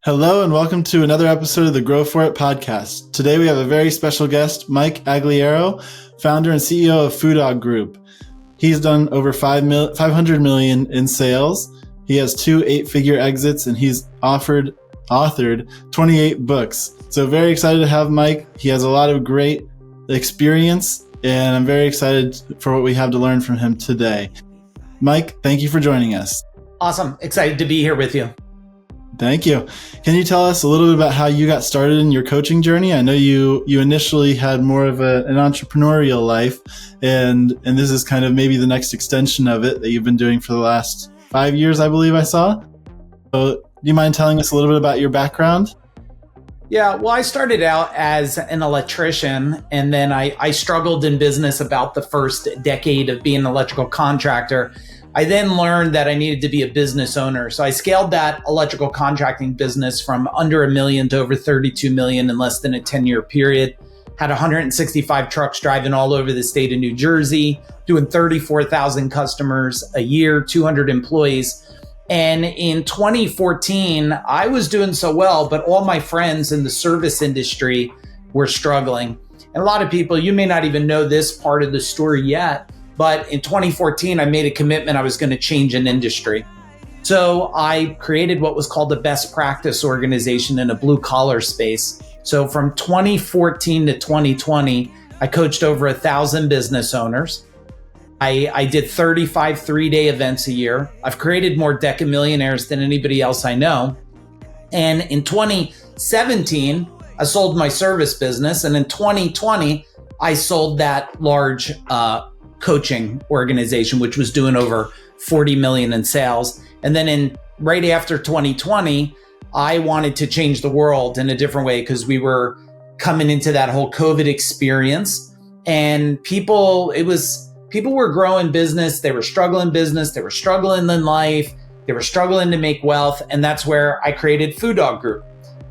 Hello and welcome to another episode of the Grow For It podcast. Today we have a very special guest, Mike Agugliaro, founder and CEO of FuDogGroup. He's done over 500 million in sales. He has 2 8-figure exits and he's authored 28 books. So very excited to have Mike. He has a lot of great experience and I'm very excited for what we have to learn from him today. Mike, thank you for joining us. Awesome. Excited to be here with you. Thank you. Can you tell us a little bit about how you got started in your coaching journey? I know you initially had more of an entrepreneurial life, and this is kind of maybe the next extension of it that you've been doing for the last 5 years, I believe I saw. So do you mind telling us a little bit about your background? Yeah, well, I started out as an electrician, and then I struggled in business about the first decade of being an electrical contractor. I then learned that I needed to be a business owner. So I scaled that electrical contracting business from under $1 million to over 32 million in less than a 10-year period. Had 165 trucks driving all over the state of New Jersey, doing 34,000 customers a year, 200 employees. And in 2014, I was doing so well, but all my friends in the service industry were struggling. And a lot of people, you may not even know this part of the story yet, but in 2014, I made a commitment I was going to change an industry. So I created what was called the best practice organization in a blue collar space. So from 2014 to 2020, I coached over 1,000 business owners. I did 35 3-day events a year. I've created more Deca millionaires than anybody else I know. And in 2017, I sold my service business. And in 2020, I sold that large coaching organization, which was doing over 40 million in sales. And then right after 2020, I wanted to change the world in a different way because we were coming into that whole COVID experience, and people were growing business. They were struggling business. They were struggling in life. They were struggling to make wealth. And that's where I created FuDogGroup.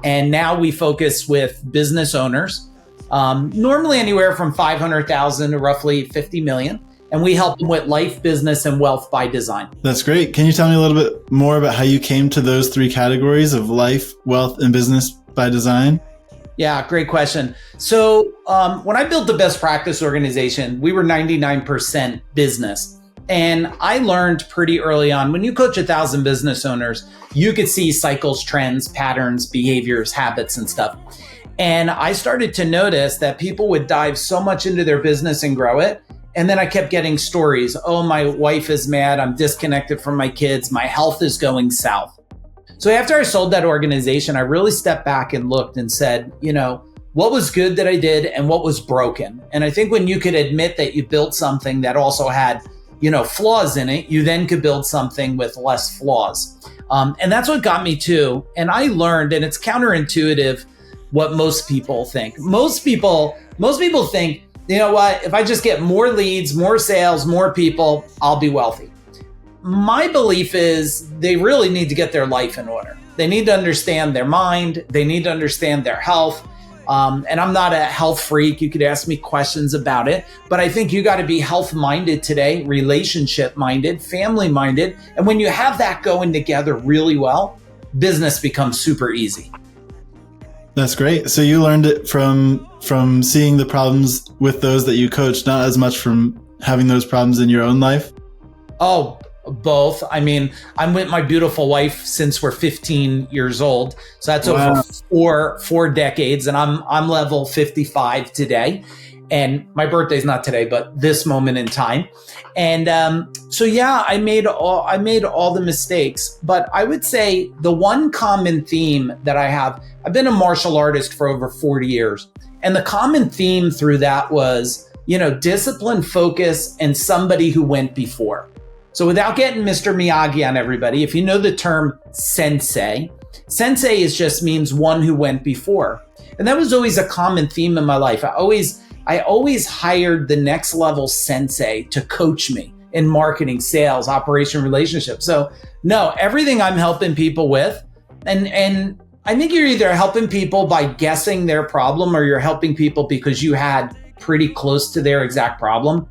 And now we focus with business owners, normally anywhere from 500,000 to roughly 50 million. And we help them with life, business, and wealth by design. That's great. Can you tell me a little bit more about how you came to those 3 categories of life, wealth, and business by design? Yeah, great question. So when I built the best practice organization, we were 99% business. And I learned pretty early on, when you coach 1,000 business owners, you could see cycles, trends, patterns, behaviors, habits, and stuff. And I started to notice that people would dive so much into their business and grow it. And then I kept getting stories. Oh, my wife is mad. I'm disconnected from my kids. My health is going south. So after I sold that organization, I really stepped back and looked and said, what was good that I did and what was broken? And I think when you could admit that you built something that also had, flaws in it, you then could build something with less flaws. And that's what got me to. And I learned, and it's counterintuitive, what most people think. Most people think, you know what, if I just get more leads, more sales, more people, I'll be wealthy. My belief is they really need to get their life in order. They need to understand their mind. They need to understand their health. And I'm not a health freak. You could ask me questions about it, but I think you got to be health-minded today, relationship-minded, family-minded. And when you have that going together really well, business becomes super easy. That's great. So you learned it from seeing the problems with those that you coach, not as much from having those problems in your own life? Oh, both. I mean, I'm with my beautiful wife since we're 15 years old. So that's over four decades. And I'm level 55 today. And my birthday's not today, but this moment in time. And so yeah, I made all the mistakes. But I would say the one common theme that I've been a martial artist for over 40 years. And the common theme through that was, discipline, focus, and somebody who went before. So without getting Mr. Miyagi on everybody, if you know the term sensei just means one who went before. And that was always a common theme in my life. I always hired the next level sensei to coach me in marketing, sales, operation, relationships. So no, everything I'm helping people with, and I think you're either helping people by guessing their problem or you're helping people because you had pretty close to their exact problem.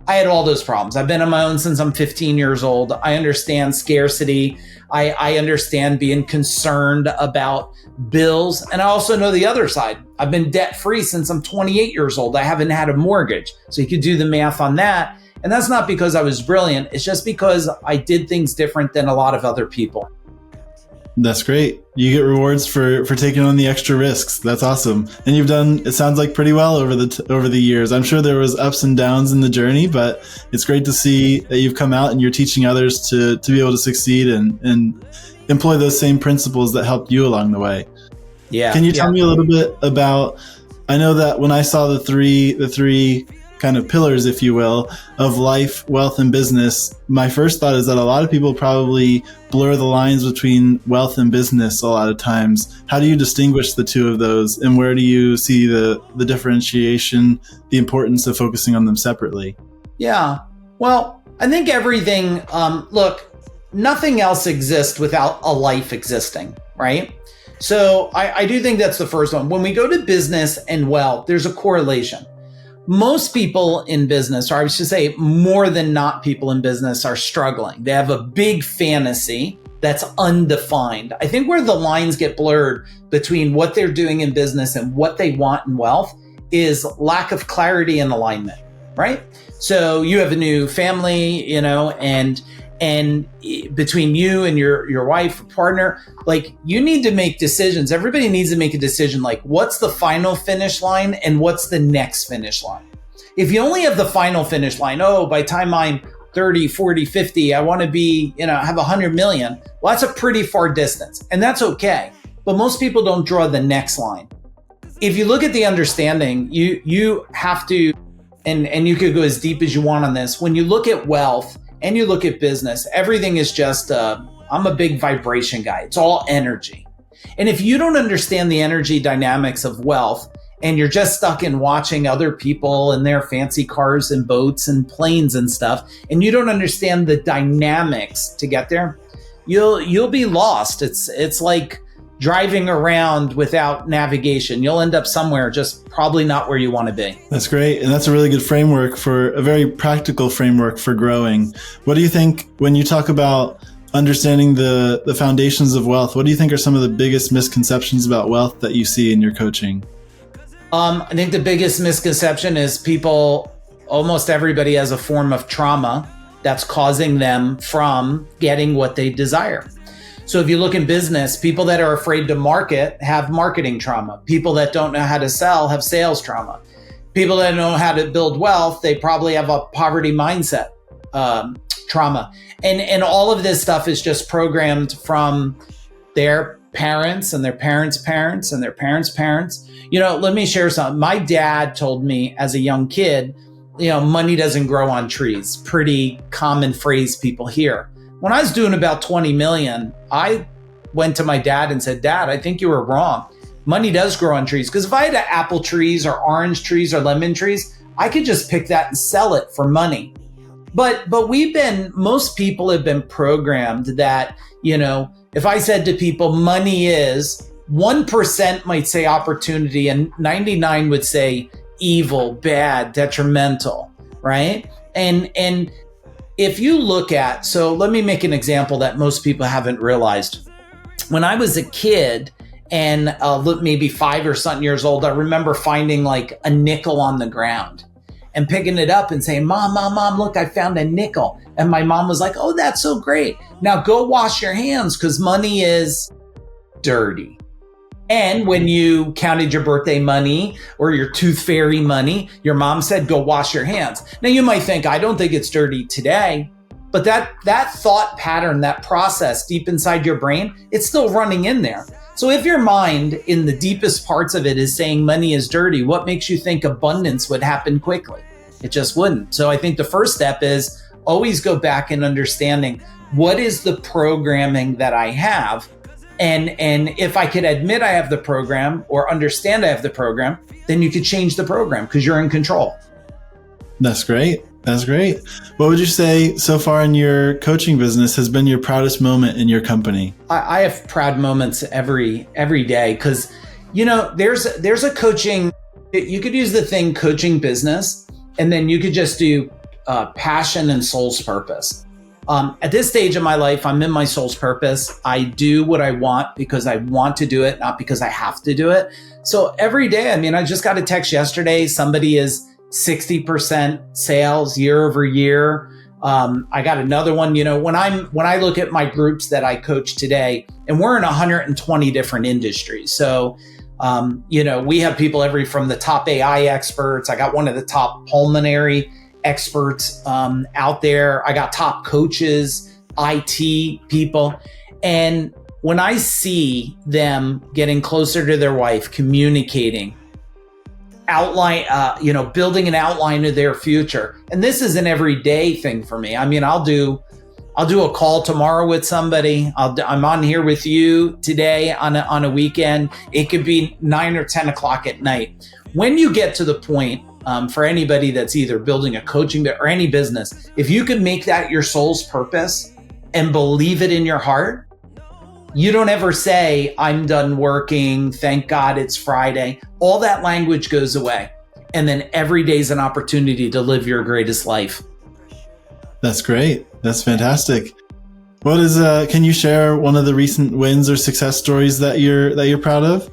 I had all those problems. I've been on my own since I'm 15 years old. I understand scarcity. I understand being concerned about bills. And I also know the other side. I've been debt free since I'm 28 years old. I haven't had a mortgage. So you could do the math on that. And that's not because I was brilliant. It's just because I did things different than a lot of other people. That's great. You get rewards for taking on the extra risks. That's awesome. And you've done, it sounds like, pretty well over the years. I'm sure there was ups and downs in the journey, but it's great to see that you've come out and you're teaching others to be able to succeed and employ those same principles that helped you along the way. Yeah. Can you tell me a little bit about, I know that when I saw the three kind of pillars, if you will, of life, wealth, and business, my first thought is that a lot of people probably blur the lines between wealth and business a lot of times. How do you distinguish the two of those, and where do you see the differentiation, the importance of focusing on them separately? Yeah. Well, I think everything, look, nothing else exists without a life existing, right? So I do think that's the first one. When we go to business and wealth, there's a correlation. Most people in business, or I should say more than not people in business, are struggling. They have a big fantasy that's undefined. I think where the lines get blurred between what they're doing in business and what they want in wealth is lack of clarity and alignment, right? So you have a new family, and between you and your wife or partner, like, you need to make decisions. Everybody needs to make a decision, like, what's the final finish line and what's the next finish line? If you only have the final finish line, by time I'm 30, 40, 50, I want to be, have 100 million. Well, that's a pretty far distance, and that's okay. But most people don't draw the next line. If you look at the understanding, you have to, and you could go as deep as you want on this. When you look at wealth, and you look at business, everything is just, I'm a big vibration guy. It's all energy. And if you don't understand the energy dynamics of wealth, and you're just stuck in watching other people and their fancy cars and boats and planes and stuff, and you don't understand the dynamics to get there, you'll be lost. It's like driving around without navigation. You'll end up somewhere just probably not where you want to be. That's great. And that's a really good framework, for a very practical framework for growing. What do you think when you talk about understanding the foundations of wealth? What do you think are some of the biggest misconceptions about wealth that you see in your coaching? I think the biggest misconception is almost everybody has a form of trauma that's causing them from getting what they desire. So if you look in business, people that are afraid to market have marketing trauma. People that don't know how to sell have sales trauma. People that know how to build wealth, they probably have a poverty mindset trauma. And all of this stuff is just programmed from their parents and their parents' parents and their parents' parents. Let me share something. My dad told me as a young kid, money doesn't grow on trees. Pretty common phrase people hear. When I was doing about 20 million, I went to my dad and said, Dad, I think you were wrong. Money does grow on trees. Because if I had apple trees or orange trees or lemon trees, I could just pick that and sell it for money. But most people have been programmed that, if I said to people, money is, 1% might say opportunity and 99 would say evil, bad, detrimental, right? And if you look at, so let me make an example that most people haven't realized. When I was a kid and maybe 5 or something years old, I remember finding like a nickel on the ground and picking it up and saying, Mom, look, I found a nickel. And my mom was like, oh, that's so great. Now go wash your hands because money is dirty. And when you counted your birthday money or your tooth fairy money, your mom said, go wash your hands. Now you might think, I don't think it's dirty today, but that thought pattern, that process deep inside your brain, it's still running in there. So if your mind in the deepest parts of it is saying money is dirty, what makes you think abundance would happen quickly? It just wouldn't. So I think the first step is always go back and understanding what is the programming that I have. And if I could admit I have the program or understand I have the program, then you could change the program because you're in control. That's great. That's great. What would you say so far in your coaching business has been your proudest moment in your company? I have proud moments every day because, there's a coaching, you could use the thing coaching business, and then you could just do passion and soul's purpose. At this stage of my life, I'm in my soul's purpose. I do what I want because I want to do it, not because I have to do it. So every day, I mean, I just got a text yesterday. Somebody is 60% sales year over year. I got another one, when I look at my groups that I coach today, and we're in 120 different industries. So, we have people from the top AI experts. I got one of the top pulmonary experts out there. I got top coaches, IT people. And when I see them getting closer to their wife, communicating, building an outline of their future. And this is an everyday thing for me. I mean, I'll do a call tomorrow with somebody. I'm on here with you today on a weekend. It could be 9 or 10 o'clock at night. When you get to the point, for anybody that's either building a coaching or any business, if you can make that your soul's purpose and believe it in your heart, you don't ever say, I'm done working. Thank God it's Friday. All that language goes away. And then every day is an opportunity to live your greatest life. That's great. That's fantastic. What is, can you share one of the recent wins or success stories that you're proud of?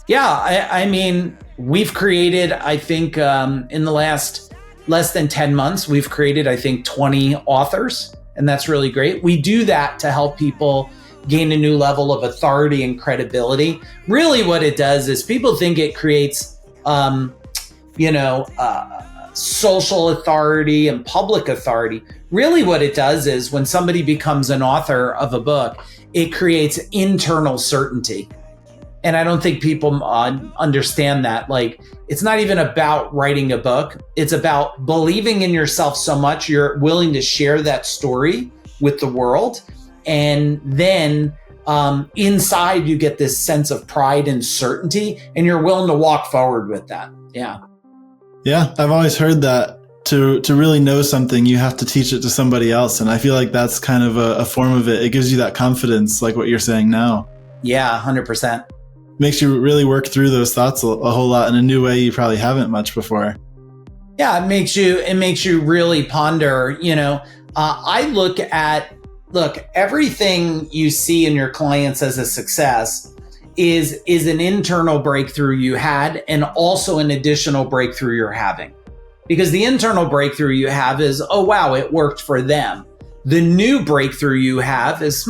Yeah, I mean, we've created, I think, in the last less than 10 months, we've created, I think, 20 authors. And that's really great. We do that to help people gain a new level of authority and credibility. Really what it does is people think it creates, social authority and public authority. Really what it does is when somebody becomes an author of a book, it creates internal certainty. And I don't think people understand that. Like, it's not even about writing a book. It's about believing in yourself so much you're willing to share that story with the world. And then inside you get this sense of pride and certainty, and you're willing to walk forward with that. Yeah. Yeah, I've always heard that to really know something, you have to teach it to somebody else. And I feel like that's kind of a form of it. It gives you that confidence, like what you're saying now. Yeah, 100%. Makes you really work through those thoughts a whole lot in a new way you probably haven't much before. Yeah, it makes you really ponder, Look, everything you see in your clients as a success is an internal breakthrough you had and also an additional breakthrough you're having. Because the internal breakthrough you have is, oh, wow, it worked for them. The new breakthrough you have is,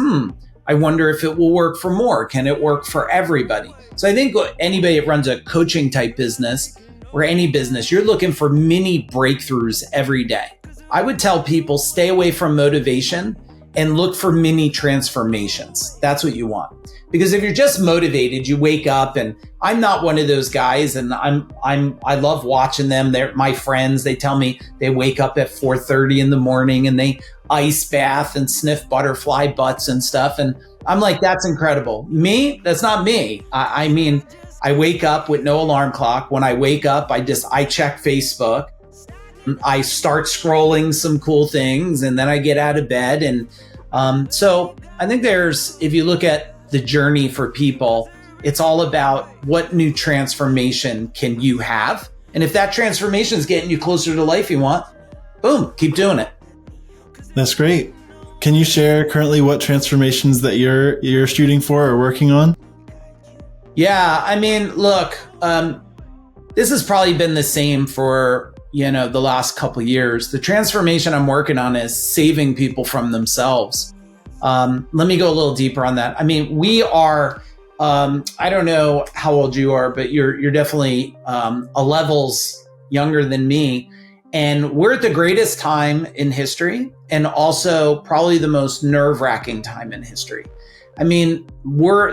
I wonder if it will work for more. Can it work for everybody? So I think anybody that runs a coaching type business or any business, you're looking for mini breakthroughs every day. I would tell people stay away from motivation and look for mini transformations. That's what you want. Because if you're just motivated, you wake up, and I'm not one of those guys, and I love watching them. They're my friends. They tell me they wake up at 4:30 in the morning and they ice bath and sniff butterfly butts and stuff. And I'm like, that's incredible. Me, that's not me. I mean, I wake up with no alarm clock. When I wake up, I check Facebook. I start scrolling some cool things, and then I get out of bed. And so I think if you look at the journey for people, it's all about what new transformation can you have? And if that transformation is getting you closer to the life you want, boom, keep doing it. That's great. Can you share currently what transformations that you're shooting for or working on? Yeah, I mean, look, this has probably been the same for the last couple of years. The transformation I'm working on is saving people from themselves. Let me go a little deeper on that. I mean, we are, I don't know how old you are, but you're definitely a levels younger than me. And we're at the greatest time in history, and also probably the most nerve-wracking time in history. I mean,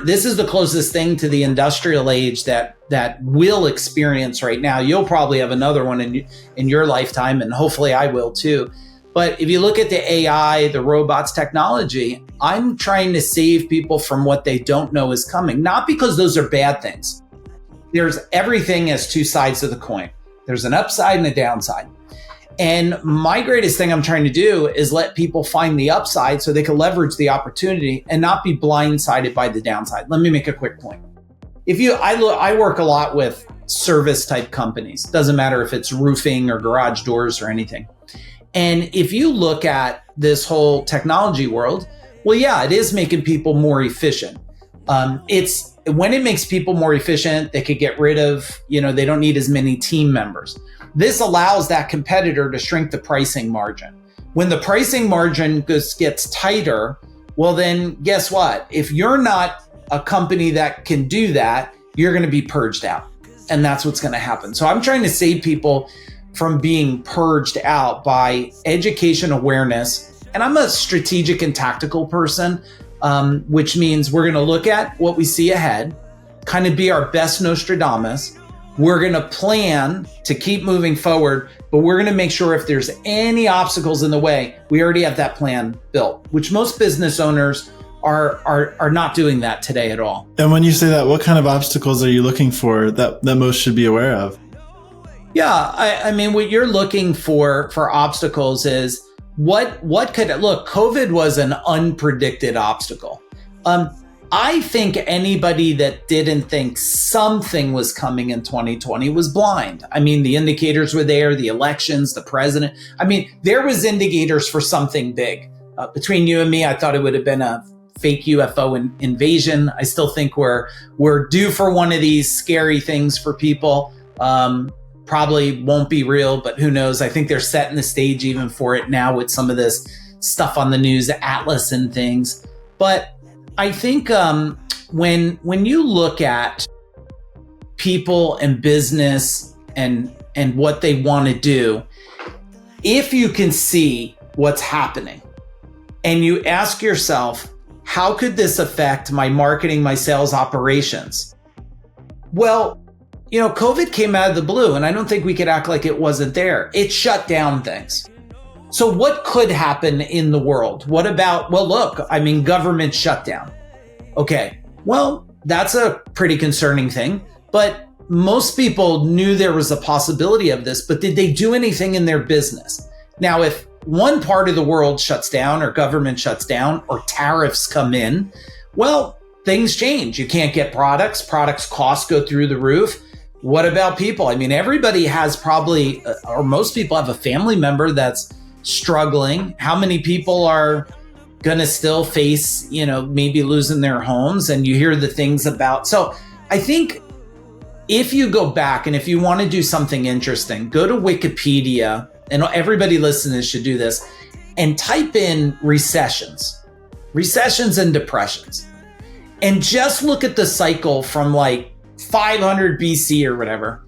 this is the closest thing to the industrial age that we'll experience right now. You'll probably have another one in your lifetime, and hopefully I will too. But if you look at the AI, the robots, technology, I'm trying to save people from what they don't know is coming. Not because those are bad things. Everything has two sides of the coin. There's an upside and a downside. And my greatest thing I'm trying to do is let people find the upside so they can leverage the opportunity and not be blindsided by the downside. Let me make a quick point. I work a lot with service type companies. Doesn't matter if it's roofing or garage doors or anything. And if you look at this whole technology world, well, yeah, it is making people more efficient. It's when it makes people more efficient, they could get rid of, they don't need as many team members. This allows that competitor to shrink the pricing margin. When the pricing margin gets tighter, well, then guess what? If you're not a company that can do that, you're going to be purged out. And that's what's going to happen. So I'm trying to save people from being purged out by education awareness. And I'm a strategic and tactical person, which means we're going to look at what we see ahead, kind of be our best Nostradamus. We're going to plan to keep moving forward, but we're going to make sure if there's any obstacles in the way, we already have that plan built, which most business owners are not doing that today at all. And when you say that, what kind of obstacles are you looking for that most should be aware of? Yeah, I mean, what you're looking for obstacles is what could look. COVID was an unpredicted obstacle. I think anybody that didn't think something was coming in 2020 was blind. I mean, the indicators were there, the elections, the president. I mean, there was indicators for something big. Between you and me, I thought it would have been a fake UFO invasion. I still think we're due for one of these scary things for people. Probably won't be real, but who knows? I think they're setting the stage even for it now with some of this stuff on the news, Atlas and things. But I think when you look at people and business and what they want to do, if you can see what's happening and you ask yourself, how could this affect my marketing, my sales operations? Well, COVID came out of the blue, and I don't think we could act like it wasn't there. It shut down things. So what could happen in the world? What about, government shutdown. Okay, well, that's a pretty concerning thing, but most people knew there was a possibility of this, but did they do anything in their business? Now, if one part of the world shuts down or government shuts down or tariffs come in, well, things change. You can't get products costs go through the roof. What about people? I mean, everybody has probably, or most people have a family member that's struggling. How many people are going to still face, maybe losing their homes? And you hear the things about. So I think if you go back and if you want to do something interesting, go to Wikipedia, and everybody listening should do this, and type in recessions and depressions. And just look at the cycle from like 500 BC or whatever.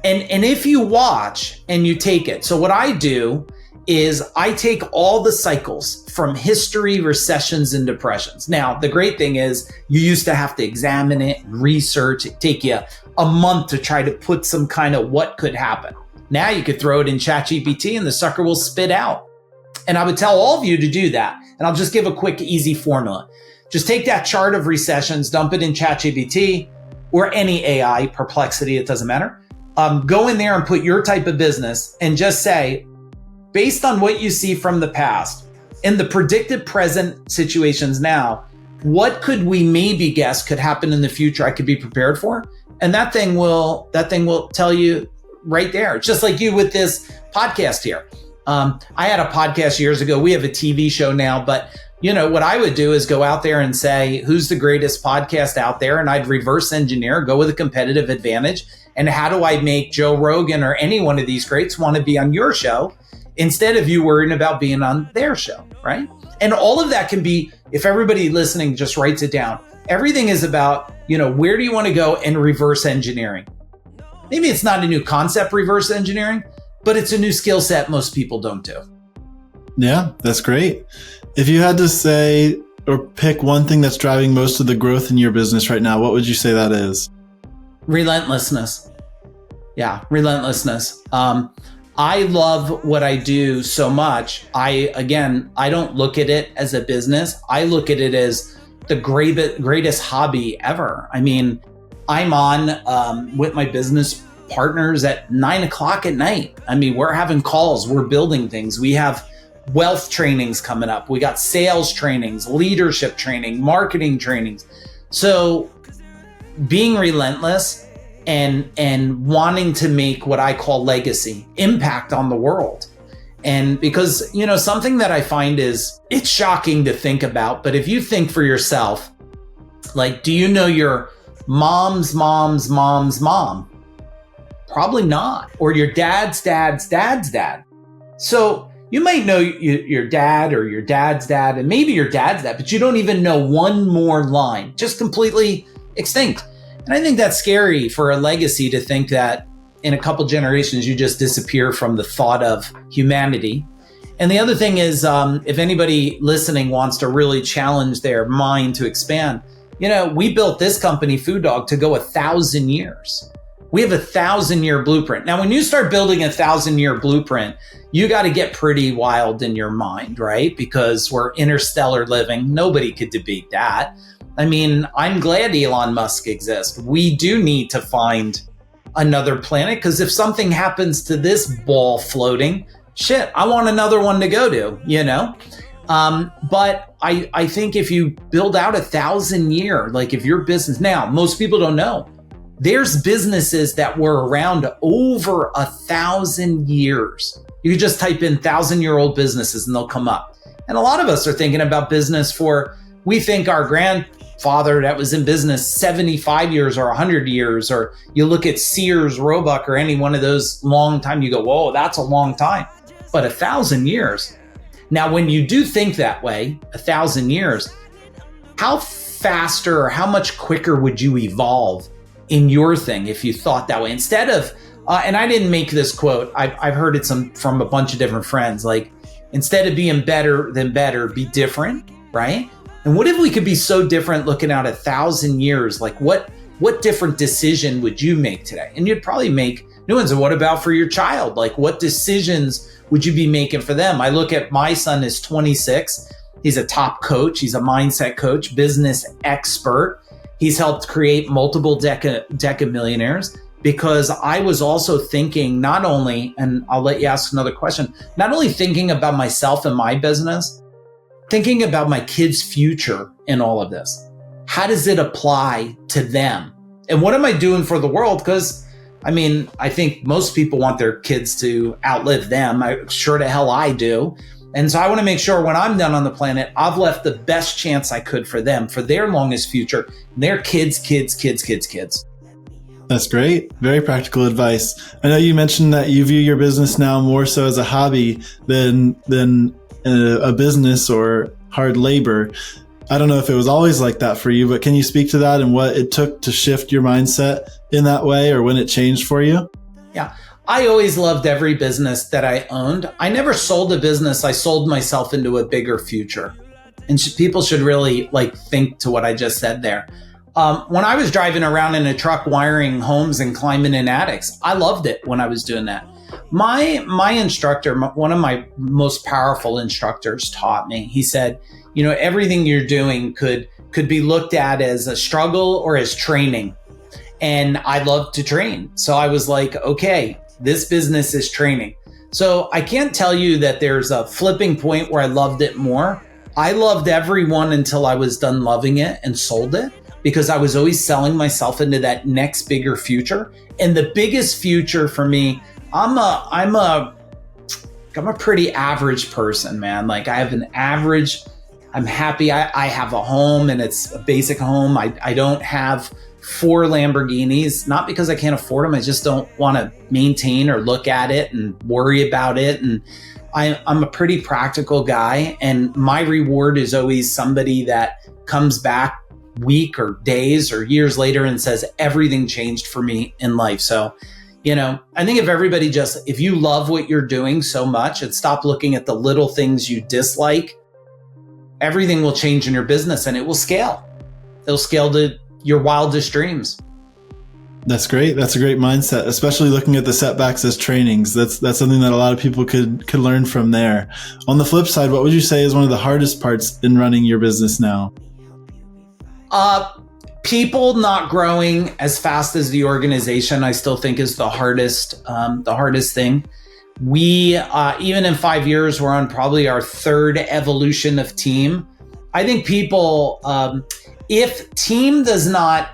And if you watch and you take it. So what I do is I take all the cycles from history, recessions, and depressions. Now, the great thing is you used to have to examine it, research. It'd take you a month to try to put some kind of what could happen. Now you could throw it in ChatGPT and the sucker will spit out. And I would tell all of you to do that. And I'll just give a quick, easy formula. Just take that chart of recessions, dump it in ChatGPT or any AI, Perplexity, it doesn't matter. Go in there and put your type of business and just say, based on what you see from the past and the predicted present situations now, what could we maybe guess could happen in the future I could be prepared for? And that thing will tell you right there. It's just like you with this podcast here. I had a podcast years ago. We have a TV show now, but what I would do is go out there and say, who's the greatest podcast out there? And I'd reverse engineer, go with a competitive advantage. And how do I make Joe Rogan or any one of these greats want to be on your show instead of you worrying about being on their show, right? And all of that can be, if everybody listening just writes it down, everything is about, where do you want to go and reverse engineering? Maybe it's not a new concept, reverse engineering, but it's a new skill set most people don't do. Yeah, that's great. If you had to say or pick one thing that's driving most of the growth in your business right now, what would you say that is? Relentlessness. Yeah, relentlessness. I love what I do so much. I don't look at it as a business. I look at it as the greatest hobby ever. I mean, I'm on with my business partners at 9:00 at night. I mean, we're having calls, we're building things. We have wealth trainings coming up. We got sales trainings, leadership training, marketing trainings. So being relentless and wanting to make what I call legacy, impact on the world. And because, something that I find is it's shocking to think about, but if you think for yourself, like, do you know your mom's mom's mom's mom? Probably not. Or your dad's dad's dad's dad. So you might know your dad or your dad's dad, and maybe your dad's dad, but you don't even know one more line, just completely extinct. And I think that's scary for a legacy to think that in a couple generations, you just disappear from the thought of humanity. And the other thing is, if anybody listening wants to really challenge their mind to expand, we built this company, FuDog, to go 1,000 years. We have a 1,000-year blueprint. Now, when you start building a 1,000-year blueprint, you got to get pretty wild in your mind, right? Because we're interstellar living. Nobody could debate that. I mean, I'm glad Elon Musk exists. We do need to find another planet, because if something happens to this ball floating, shit, I want another one to go to, But I think if you build out 1,000 year, like if your business, now most people don't know, there's businesses that were around over 1,000 years. You just type in 1,000-year-old businesses and they'll come up. And a lot of us are thinking about business we think our grandfather that was in business 75 years or 100 years, or you look at Sears, Roebuck, or any one of those long time, you go, whoa, that's a long time. But 1,000 years. Now, when you do think that way, 1,000 years, how faster or how much quicker would you evolve in your thing if you thought that way? Instead of, and I didn't make this quote, I've heard it from a bunch of different friends, like, instead of being better than better, be different, right? And what if we could be so different looking out 1,000 years? Like what different decision would you make today? And you'd probably make new ones. And what about for your child? Like, what decisions would you be making for them? I look at my son is 26. He's a top coach. He's a mindset coach, business expert. He's helped create multiple Deca millionaires, because I was also thinking not only, and I'll let you ask another question, not only thinking about myself and my business, thinking about my kids' future in all of this. How does it apply to them? And what am I doing for the world? Because I think most people want their kids to outlive them. Sure to hell I do. And so I want to make sure when I'm done on the planet, I've left the best chance I could for them, for their longest future, their kids. That's great. Very practical advice. I know you mentioned that you view your business now more so as a hobby than a business or hard labor. I don't know if it was always like that for you, but can you speak to that and what it took to shift your mindset in that way, or when it changed for you? Yeah. I always loved every business that I owned. I never sold a business. I sold myself into a bigger future. And people should really think to what I just said there. When I was driving around in a truck wiring homes and climbing in attics, I loved it when I was doing that. My instructor, one of my most powerful instructors, taught me, he said, everything you're doing could be looked at as a struggle or as training. And I love to train. So I was like, okay, this business is training. So I can't tell you that there's a flipping point where I loved it more. I loved every one until I was done loving it and sold it, because I was always selling myself into that next bigger future. And the biggest future for me, I'm a pretty average person, man. Like, I have an average, I'm happy. I have a home, and it's a basic home. I don't have 4 Lamborghinis, not because I can't afford them. I just don't want to maintain or look at it and worry about it. And I'm a pretty practical guy. And my reward is always somebody that comes back week or days or years later and says, everything changed for me in life. So, I think if you love what you're doing so much and stop looking at the little things you dislike, everything will change in your business and it will scale. It'll scale to your wildest dreams. That's great. That's a great mindset, especially looking at the setbacks as trainings. That's something that a lot of people could learn from there. On the flip side, what would you say is one of the hardest parts in running your business now? People not growing as fast as the organization, I still think is the hardest thing. We, even in 5 years, we're on probably our 3rd evolution of team. I think people, if team does not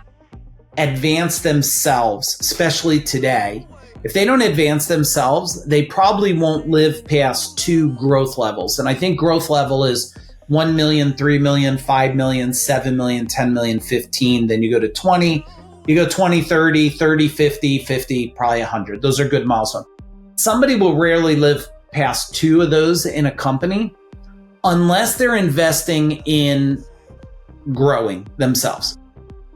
advance themselves, especially today, if they don't advance themselves, they probably won't live past 2 growth levels. And I think growth level is 1 million, 3 million, 5 million, 7 million, 10 million, 15. Then you go to 20, you go 20, 30, 30, 50, 50, probably 100. Those are good milestones. Somebody will rarely live past 2 of those in a company unless they're investing in growing themselves.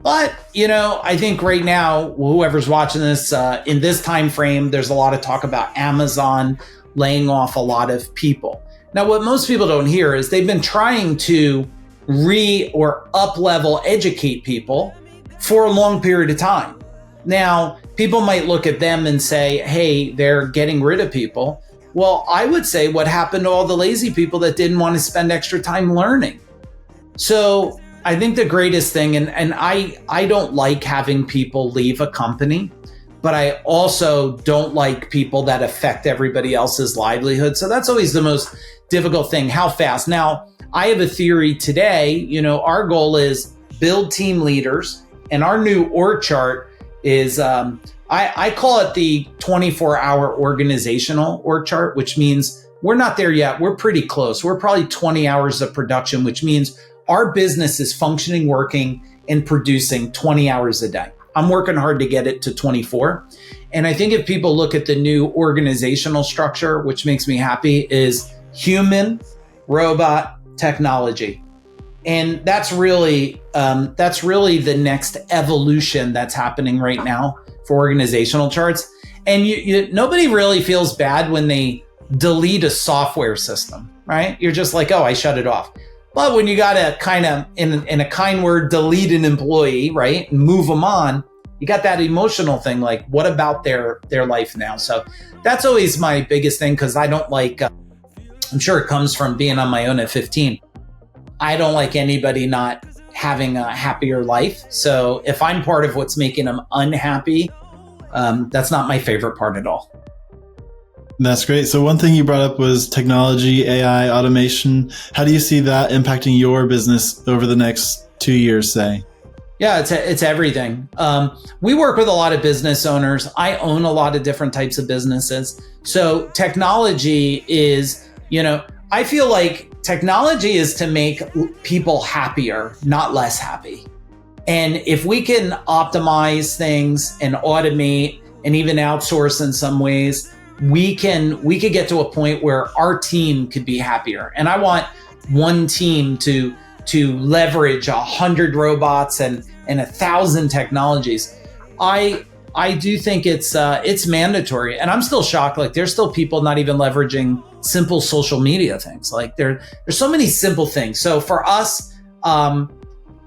But, I think right now, whoever's watching this, in this time frame, there's a lot of talk about Amazon laying off a lot of people. Now, what most people don't hear is they've been trying to up-level educate people for a long period of time. Now, people might look at them and say, hey, they're getting rid of people. Well, I would say what happened to all the lazy people that didn't want to spend extra time learning? So I think the greatest thing, and I don't like having people leave a company, but I also don't like people that affect everybody else's livelihood. So that's always the most difficult thing. How fast? Now, I have a theory today. Our goal is build team leaders, and our new org chart is, I call it the 24-hour organizational org chart, which means we're not there yet. We're pretty close. We're probably 20 hours of production, which means our business is functioning, working, and producing 20 hours a day. I'm working hard to get it to 24. And I think if people look at the new organizational structure, which makes me happy, is human, robot, technology. And that's really the next evolution that's happening right now for organizational charts. And nobody really feels bad when they delete a software system, right? You're just like, oh, I shut it off. But when you got to kind of, in a kind word, delete an employee, right, and move them on, you got that emotional thing, like, what about their life now? So that's always my biggest thing, because I don't like, I'm sure it comes from being on my own at 15. I don't like anybody not having a happier life. So if I'm part of what's making them unhappy, that's not my favorite part at all. That's great. So one thing you brought up was technology, AI, automation. How do you see that impacting your business over the next 2 years, say? Yeah, it's everything. We work with a lot of business owners. I own a lot of different types of businesses. So technology is, I feel like technology is to make people happier, not less happy. And if we can optimize things and automate and even outsource in some ways, we could get to a point where our team could be happier. And I want one team to leverage 100 robots and 1,000 technologies. I do think it's mandatory, and I'm still shocked. Like, there's still people not even leveraging simple social media things. Like, there's so many simple things. So for us,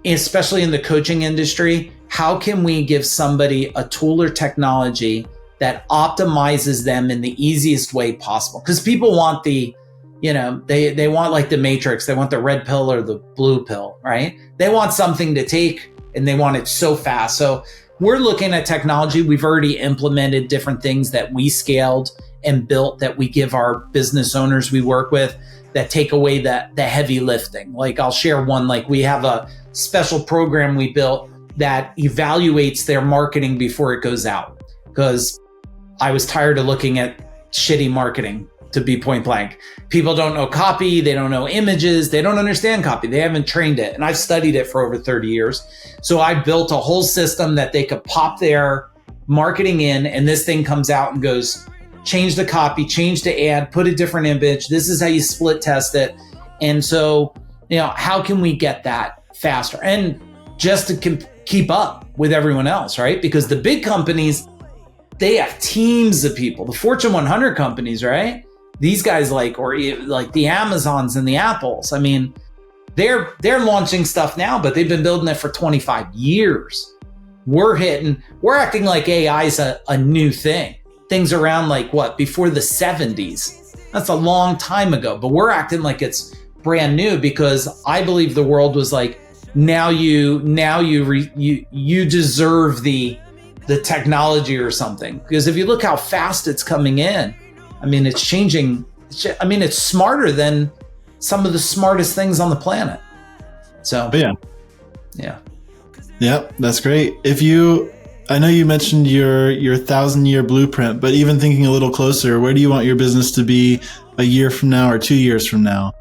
especially in the coaching industry, how can we give somebody a tool or technology that optimizes them in the easiest way possible? Because people want they want like the Matrix. They want the red pill or the blue pill, right? They want something to take, and they want it so fast. So we're looking at technology. We've already implemented different things that we scaled and built that we give our business owners we work with that take away the heavy lifting. Like, I'll share one. Like, we have a special program we built that evaluates their marketing before it goes out, because I was tired of looking at shitty marketing, to be point blank. People don't know copy. They don't know images. They don't understand copy. They haven't trained it. And I've studied it for over 30 years. So I built a whole system that they could pop their marketing in, and this thing comes out and goes, change the copy, change the ad, put a different image. This is how you split test it. And so, how can we get that faster? And just to keep up with everyone else, right? Because the big companies, they have teams of people. The Fortune 100 companies, right? These guys like the Amazons and the Apples. I mean, they're launching stuff now, but they've been building it for 25 years. We're acting like AI is a new thing. Things around before the 70s. That's a long time ago, but we're acting like it's brand new, because I believe the world was like, now you deserve the technology or something. Because if you look how fast it's coming in, I mean, it's changing. I mean, it's smarter than some of the smartest things on the planet. So yeah, that's great. If you I know you mentioned your 1,000-year blueprint, but even thinking a little closer, where do you want your business to be a year from now or 2 years from now?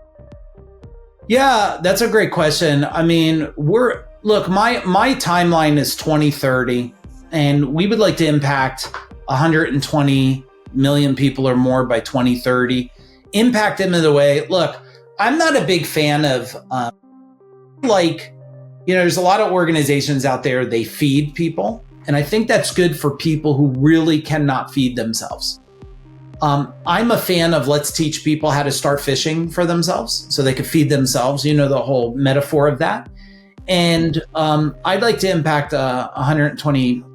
Yeah, that's a great question. I mean, my timeline is 2030, and we would like to impact 120 million people or more by 2030. Impact them in the way. Look, I'm not a big fan of there's a lot of organizations out there, they feed people. And I think that's good for people who really cannot feed themselves. I'm a fan of let's teach people how to start fishing for themselves so they can feed themselves, the whole metaphor of that. And I'd like to impact 120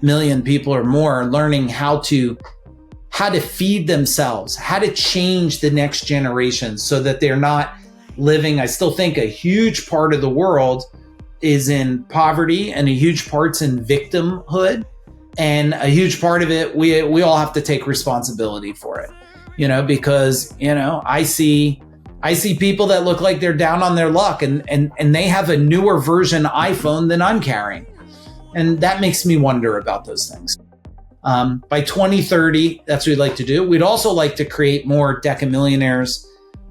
million people or more, learning how to feed themselves, how to change the next generation so that they're not living. I still think a huge part of the world is in poverty, and a huge part's in victimhood, and a huge part of it we all have to take responsibility for it, because I see people that look like they're down on their luck, and they have a newer version iPhone than I'm carrying, and that makes me wonder about those things. By 2030, that's what we'd like to do. We'd also like to create more Deca millionaires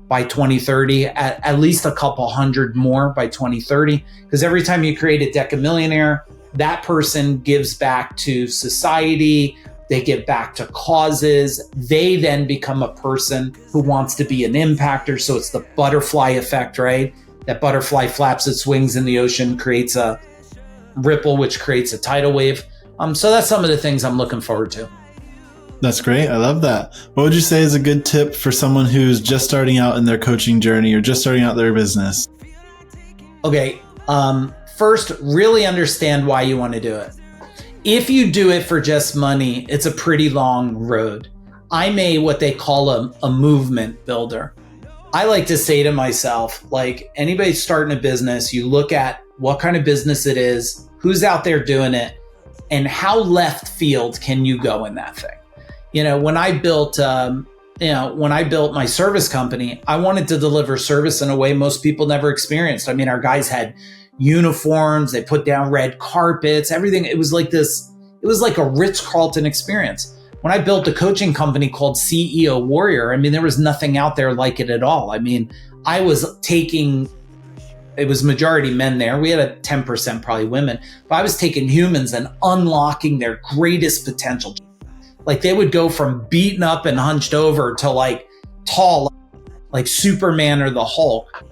by 2030, at least a couple hundred more by 2030. Because every time you create a Deca millionaire, that person gives back to society, they give back to causes, they then become a person who wants to be an impactor. So it's the butterfly effect, right? That butterfly flaps its wings in the ocean, creates a ripple, which creates a tidal wave. So that's some of the things I'm looking forward to. That's great. I love that. What would you say is a good tip for someone who's just starting out in their coaching journey or just starting out their business? Okay. First, really understand why you want to do it. If you do it for just money, it's a pretty long road. I'm what they call a movement builder. I like to say to myself, like anybody starting a business, you look at what kind of business it is, who's out there doing it, and how left field can you go in that thing? When I built my service company, I wanted to deliver service in a way most people never experienced. I mean, our guys had uniforms, they put down red carpets, everything. It was like a Ritz-Carlton experience. When I built a coaching company called CEO Warrior, I mean, there was nothing out there like it at all. I mean, it was majority men there. We had a 10% probably women, but I was taking humans and unlocking their greatest potential. Like they would go from beaten up and hunched over to like tall, like Superman or the Hulk.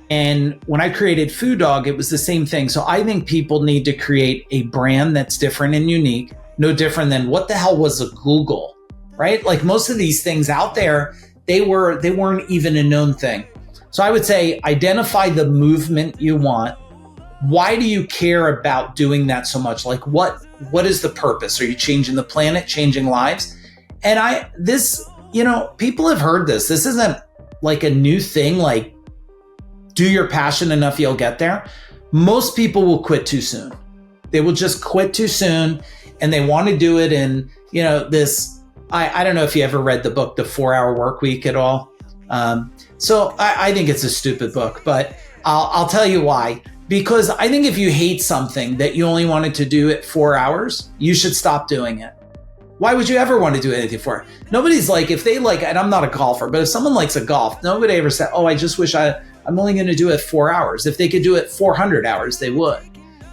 And when I created FuDog, it was the same thing. So I think people need to create a brand that's different and unique, no different than what the hell was a Google, right? Like most of these things out there, they weren't even a known thing. So I would say identify the movement you want. Why do you care about doing that so much? Like what is the purpose? Are you changing the planet, changing lives? And people have heard this. This isn't like a new thing, like do your passion enough, you'll get there. Most people will quit too soon. They will just quit too soon, and they want to do it in, this, I don't know if you ever read the book, The 4-Hour Workweek at all. So I think it's a stupid book, but I'll tell you why. Because I think if you hate something that you only wanted to do it 4 hours, you should stop doing it. Why would you ever want to do anything for it? Nobody's like, if they like, and I'm not a golfer, but if someone likes a golf, nobody ever said, oh, I just wish I'm only going to do it 4 hours. If they could do it 400 hours, they would.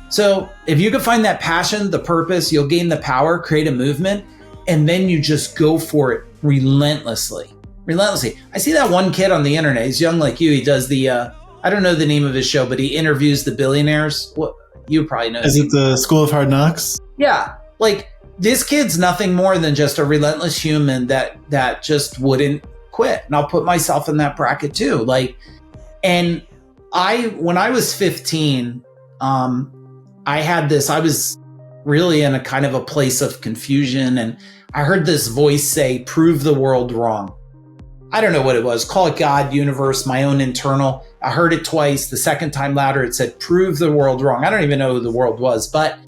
So if you could find that passion, the purpose, you'll gain the power, create a movement, and then you just go for it relentlessly. I see that one kid on the internet. He's young like you. He does I don't know the name of his show, but he interviews the billionaires. What you probably know. Is it the School of Hard Knocks? Yeah. Like this kid's nothing more than just a relentless human that just wouldn't quit. And I'll put myself in that bracket too. Like, and when I was 15, I was really in a kind of a place of confusion. And I heard this voice say, prove the world wrong. I don't know what it was. Call it God, universe, my own internal. I heard it twice. The second time louder, it said, prove the world wrong. I don't even know who the world was, but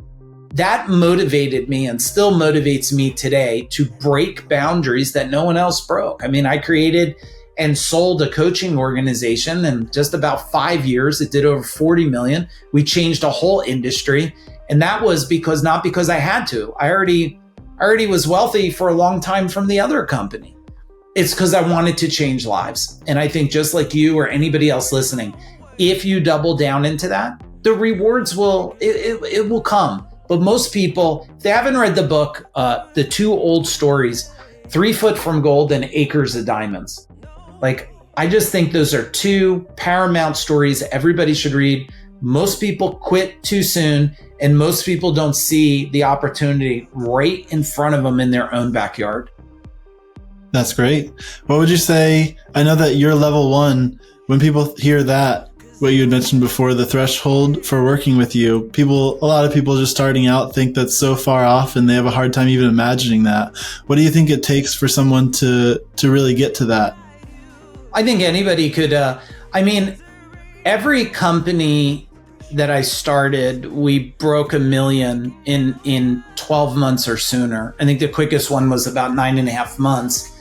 that motivated me and still motivates me today to break boundaries that no one else broke. I mean, I created and sold a coaching organization in just about 5 years. It did over 40 million. We changed a whole industry. And that was not because I had to. I already was wealthy for a long time from the other company. It's because I wanted to change lives. And I think just like you or anybody else listening, if you double down into that, the rewards will come. But most people, if they haven't read the book, the two old stories, 3 Foot from Gold and Acres of Diamonds. Like, I just think those are two paramount stories everybody should read. Most people quit too soon, and most people don't see the opportunity right in front of them in their own backyard. That's great. What would you say? I know that you're level 1. When people hear that, what you had mentioned before, the threshold for working with you, a lot of people just starting out think that's so far off and they have a hard time even imagining that. What do you think it takes for someone to really get to that? I think anybody could, every company that I started, we broke $1 million in 12 months or sooner. I think the quickest one was about 9.5 months.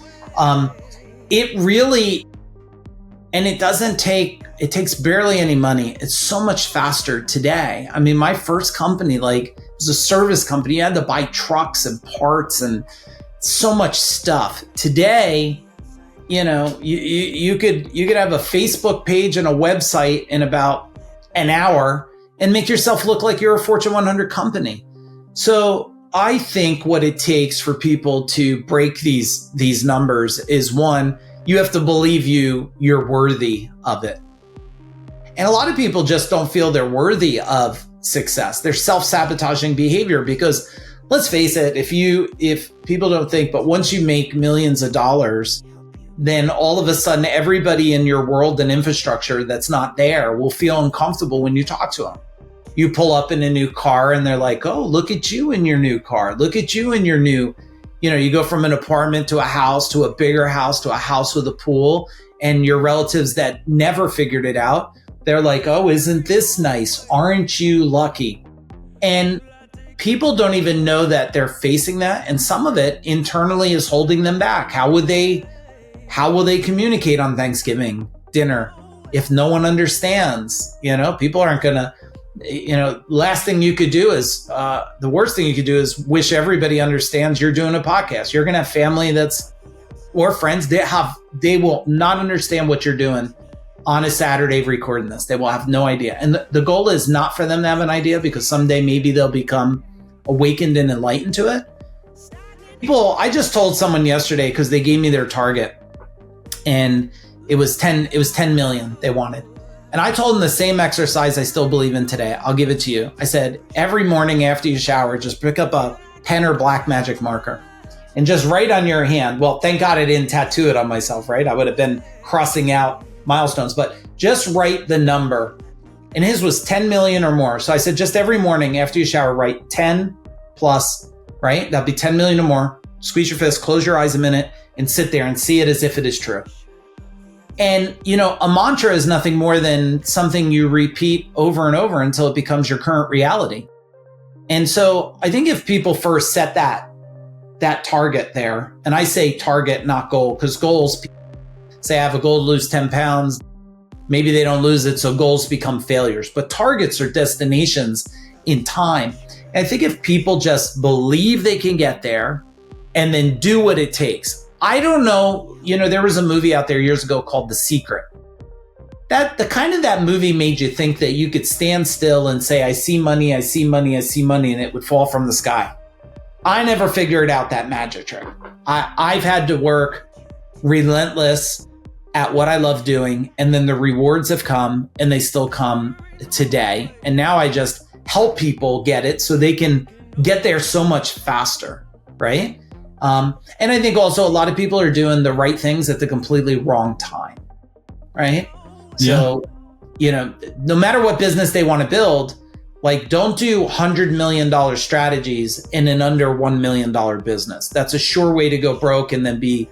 It takes barely any money. It's so much faster today. I mean, my first company, it was a service company. You had to buy trucks and parts and so much stuff. Today, you could have a Facebook page and a website in about an hour and make yourself look like you're a Fortune 100 company. So I think what it takes for people to break these numbers is, one, you have to believe you're worthy of it. And a lot of people just don't feel they're worthy of success. They're self-sabotaging behavior because, let's face it, if people don't think, but once you make millions of dollars, then all of a sudden everybody in your world and infrastructure that's not there will feel uncomfortable when you talk to them. You pull up in a new car and they're like, oh, look at you in your new car. Look at you in your new, you go from an apartment to a house to a bigger house to a house with a pool, and your relatives that never figured it out, they're like, oh, isn't this nice? Aren't you lucky? And people don't even know that they're facing that. And some of it internally is holding them back. How will they communicate on Thanksgiving dinner if no one understands? People aren't going to, the worst thing you could do is wish everybody understands you're doing a podcast. You're going to have family or friends they will not understand what you're doing on a Saturday recording this. They will have no idea. And the goal is not for them to have an idea, because someday maybe they'll become awakened and enlightened to it. I just told someone yesterday, because they gave me their target, and it was 10 million they wanted. And I told them the same exercise I still believe in today. I'll give it to you. I said, every morning after you shower, just pick up a pen or black magic marker and just write on your hand. Well, thank God I didn't tattoo it on myself, right? I would have been crossing out milestones, but just write the number. And his was 10 million or more. So I said, just every morning after you shower, write 10 plus, right? That'd be 10 million or more. Squeeze your fist, close your eyes a minute, and sit there and see it as if it is true. And, a mantra is nothing more than something you repeat over and over until it becomes your current reality. And so I think if people first set that target there, and I say target, not goal, because goals, say I have a goal to lose 10 pounds, maybe they don't lose it, so goals become failures. But targets are destinations in time. And I think if people just believe they can get there and then do what it takes. I don't know, there was a movie out there years ago called The Secret. That movie made you think that you could stand still and say, I see money, I see money, I see money, and it would fall from the sky. I never figured out that magic trick. I've had to work relentless at what I love doing, and then the rewards have come, and they still come today. And now I just help people get it so they can get there so much faster, right? And I think also a lot of people are doing the right things at the completely wrong time, right? Yeah. So, no matter what business they want to build, don't do $100 million strategies in an under $1 million business. That's a sure way to go broke and then be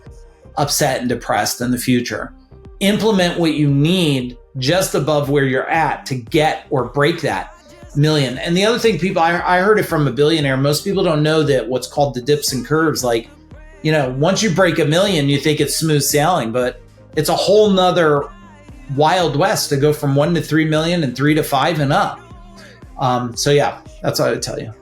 upset and depressed in the future. Implement what you need just above where you're at to get or break that million. And the other thing, I heard it from a billionaire. Most people don't know that what's called the dips and curves. Once you break $1 million, you think it's smooth sailing, but it's a whole nother Wild West to go from 1 to 3 million and 3 to 5 and up. So yeah, that's what I would tell you.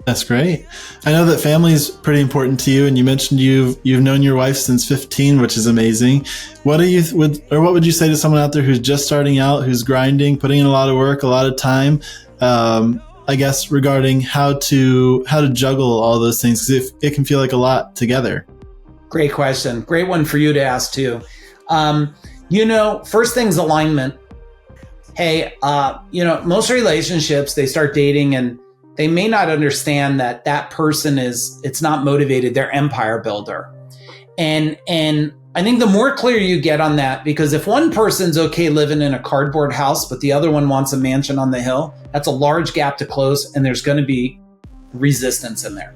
That's great. I know that family is pretty important to you, and you mentioned you've known your wife since 15, which is amazing. What would you say to someone out there who's just starting out, who's grinding, putting in a lot of work, a lot of time, I guess, regarding how to juggle all those things, because it can feel like a lot together? Great question. Great one for you to ask too. First thing's alignment. Hey, most relationships, they start dating and they may not understand that person it's not motivated, they're empire builder. And I think the more clear you get on that, because if one person's okay living in a cardboard house, but the other one wants a mansion on the hill, that's a large gap to close, and there's going to be resistance in there.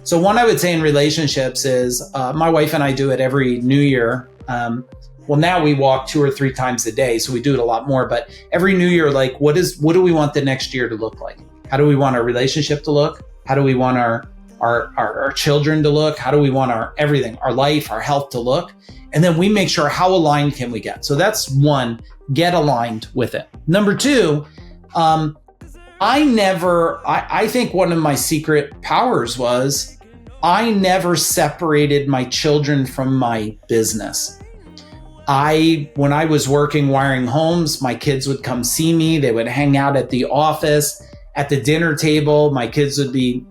So one I would say in relationships is, my wife and I do it every New Year. Well, now we walk 2 or 3 times a day, so we do it a lot more. But every New Year, like, what do we want the next year to look like? How do we want our relationship to look? How do we want our children to look? How do we want our everything, our life, our health to look? And then we make sure, how aligned can we get? So that's one, get aligned with it. Number 2, I think one of my secret powers was I never separated my children from my business. When I was working wiring homes, my kids would come see me. They would hang out at the office, at the dinner table. My kids would be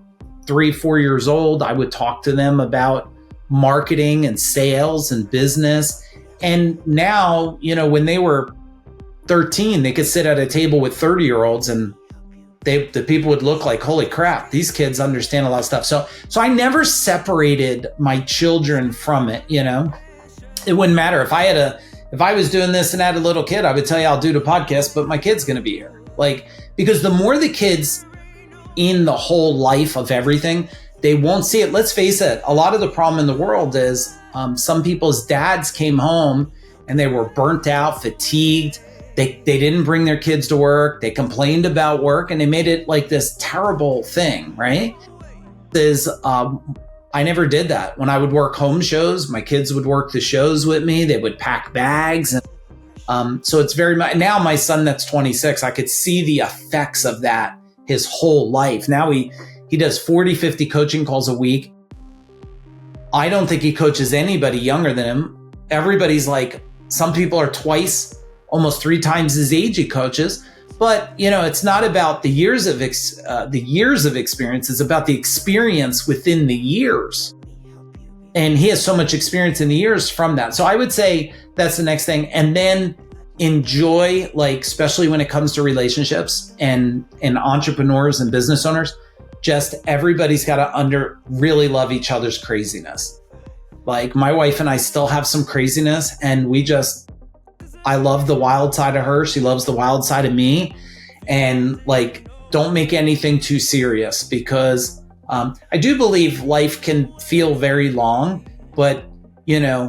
3, 4 years old. I would talk to them about marketing and sales and business. And now, when they were 13, they could sit at a table with 30-year-olds and the people would look like, holy crap, these kids understand a lot of stuff. So I never separated my children from it. It wouldn't matter if I was doing this and had a little kid, I would tell you I'll do the podcast, but my kid's going to be here. Because the more the kids in the whole life of everything, they won't see it. Let's face it. A lot of the problem in the world is some people's dads came home and they were burnt out, fatigued. They didn't bring their kids to work. They complained about work and they made it like this terrible thing, right? I never did that. When I would work home shows, my kids would work the shows with me. They would pack bags. So it's very much, now my son that's 26, I could see the effects of that his whole life. Now he does 40, 50 coaching calls a week. I don't think he coaches anybody younger than him. Everybody's like, some people are twice, almost 3 times his age he coaches. But, it's not about the years of experience. It's about the experience within the years. And he has so much experience in the years from that. So I would say that's the next thing. And then enjoy, especially when it comes to relationships and entrepreneurs and business owners, just everybody's got to really love each other's craziness. Like my wife and I still have some craziness, and I love the wild side of her. She loves the wild side of me. And don't make anything too serious, because I do believe life can feel very long, but you're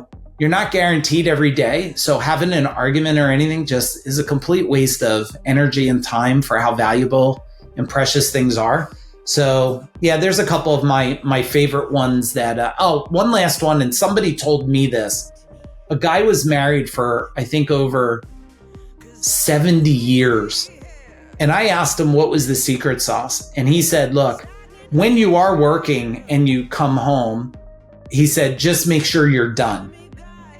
not guaranteed every day. So having an argument or anything just is a complete waste of energy and time for how valuable and precious things are. So yeah, there's a couple of my favorite ones that, one last one. And somebody told me this. A guy was married for, I think, over 70 years. And I asked him what was the secret sauce. And he said, look, when you are working and you come home, he said, just make sure you're done.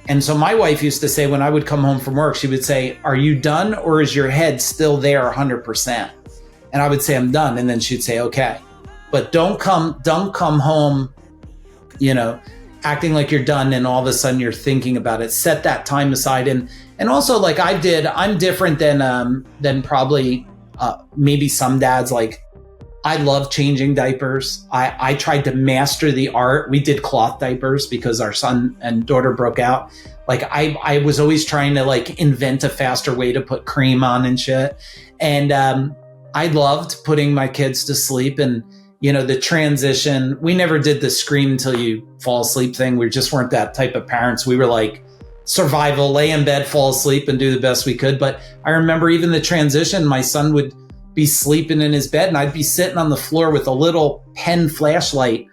And so my wife used to say, when I would come home from work, she would say, are you done, or is your head still there 100%? And I would say, I'm done. And then she'd say, okay, but don't come home, acting like you're done and all of a sudden you're thinking about it. Set that time aside. And also, like I did, I'm different than probably maybe some dads. Like I love changing diapers. I tried to master the art. We did cloth diapers because our son and daughter broke out. Like I was always trying to invent a faster way to put cream on and shit. And I loved putting my kids to sleep. And the transition, we never did the scream till you fall asleep thing. We just weren't that type of parents. We were like survival, lay in bed, fall asleep and do the best we could. But I remember even the transition, my son would be sleeping in his bed and I'd be sitting on the floor with a little pen flashlight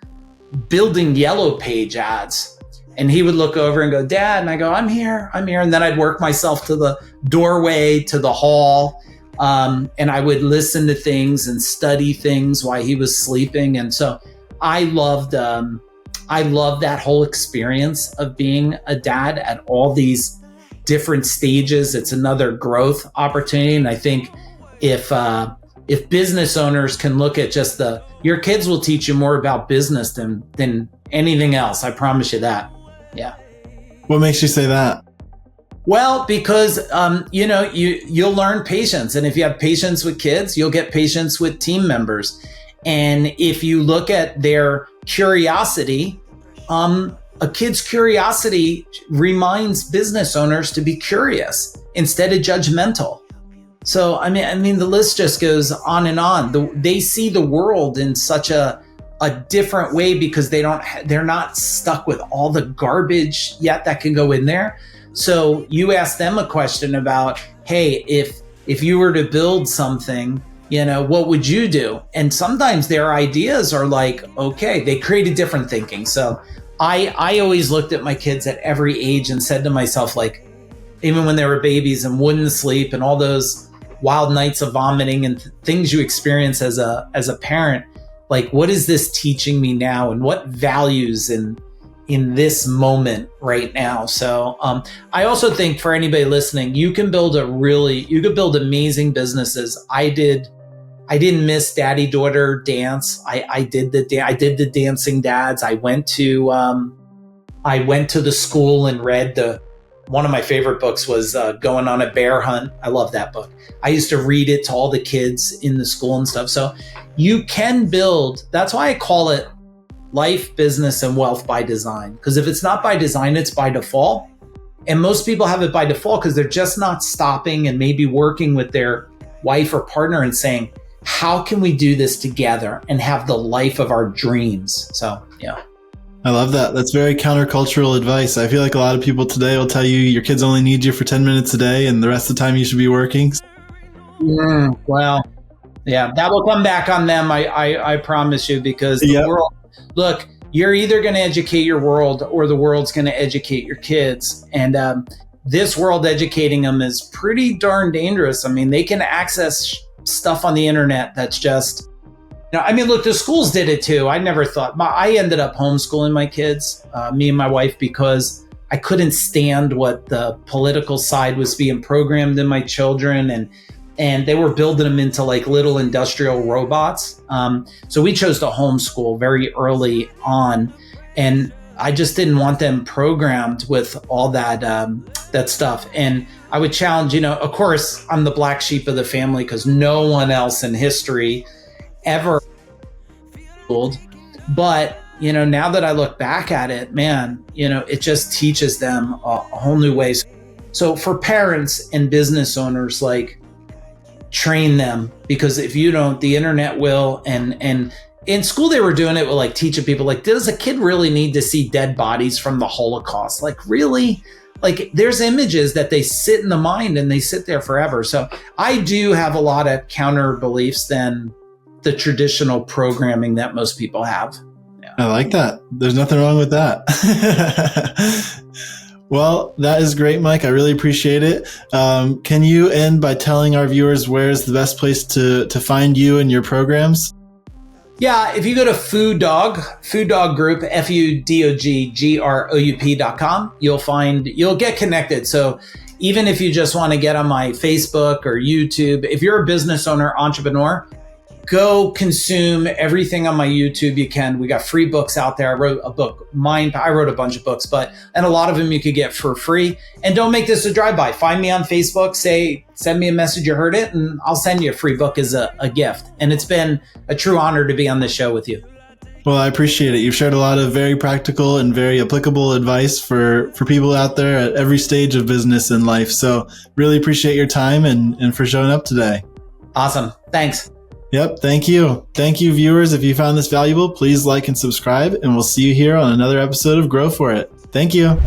building Yellow Page ads. And he would look over and go, Dad. And I go, I'm here. And then I'd work myself to the doorway, to the hall. And I would listen to things and study things while he was sleeping. And so I loved that whole experience of being a dad at all these different stages. It's another growth opportunity. And I think if business owners can look at just your kids will teach you more about business than anything else. I promise you that. Yeah. What makes you say that? Well, because, you'll learn patience. And if you have patience with kids, you'll get patience with team members. And if you look at their curiosity, a kid's curiosity reminds business owners to be curious instead of judgmental. So, I mean, the list just goes on and on. They see the world in such a different way because they're not stuck with all the garbage yet that can go in there. So you ask them a question about, hey, if you were to build something, what would you do? And sometimes their ideas are like, okay, they created different thinking. So I always looked at my kids at every age and said to myself, like, even when they were babies and wouldn't sleep and all those wild nights of vomiting and things you experience as a parent, like, what is this teaching me now? And what values in this moment right now? So I also think for anybody listening, you can build amazing businesses. I didn't miss daddy-daughter dance. I did the dancing dads. I went to the school and read one of my favorite books was Going on a Bear Hunt. I love that book. I used to read it to all the kids in the school and stuff. So you can build, that's why I call it life, business, and wealth by design. Because if it's not by design, it's by default. And most people have it by default because they're just not stopping and maybe working with their wife or partner and saying, how can we do this together and have the life of our dreams? So, yeah. I love that. That's very countercultural advice. I feel like a lot of people today will tell you your kids only need you for 10 minutes a day and the rest of the time you should be working. Well, yeah, that will come back on them. I promise you, because the world, look, you're either going to educate your world or the world's going to educate your kids. And this world educating them is pretty darn dangerous. I mean, they can access stuff on the internet that's just, look, the schools did it too. I never thought, I ended up homeschooling my kids, me and my wife, because I couldn't stand what the political side was being programmed in my children. And they were building them into like little industrial robots. So we chose to homeschool very early on. And I just didn't want them programmed with all that stuff. And I would challenge, of course, I'm the black sheep of the family because no one else in history ever schooled. But, now that I look back at it, man, it just teaches them a whole new way. So for parents and business owners, like, train them, because if you don't, the internet will. And in school, they were doing it with like teaching people, like, does a kid really need to see dead bodies from the Holocaust? Like, really? Like, there's images that they sit in the mind and they sit there forever. So I do have a lot of counter beliefs than the traditional programming that most people have. Yeah. I like that. There's nothing wrong with that. Well, that is great, Mike. I really appreciate it. Can you end by telling our viewers where's the best place to find you and your programs? Yeah, if you go to FuDogGroup, FuDogGroup.com, you'll get connected. So even if you just want to get on my Facebook or YouTube, if you're a business owner, entrepreneur, go consume everything on my YouTube you can. We got free books out there. I wrote a book. I wrote a bunch of books, and a lot of them you could get for free. And don't make this a drive-by. Find me on Facebook, send me a message you heard it, and I'll send you a free book as a gift. And it's been a true honor to be on this show with you. Well, I appreciate it. You've shared a lot of very practical and very applicable advice for people out there at every stage of business and life. So really appreciate your time and for showing up today. Awesome. Thanks. Yep. Thank you. Thank you, viewers. If you found this valuable, please like and subscribe, and we'll see you here on another episode of Grow For It. Thank you.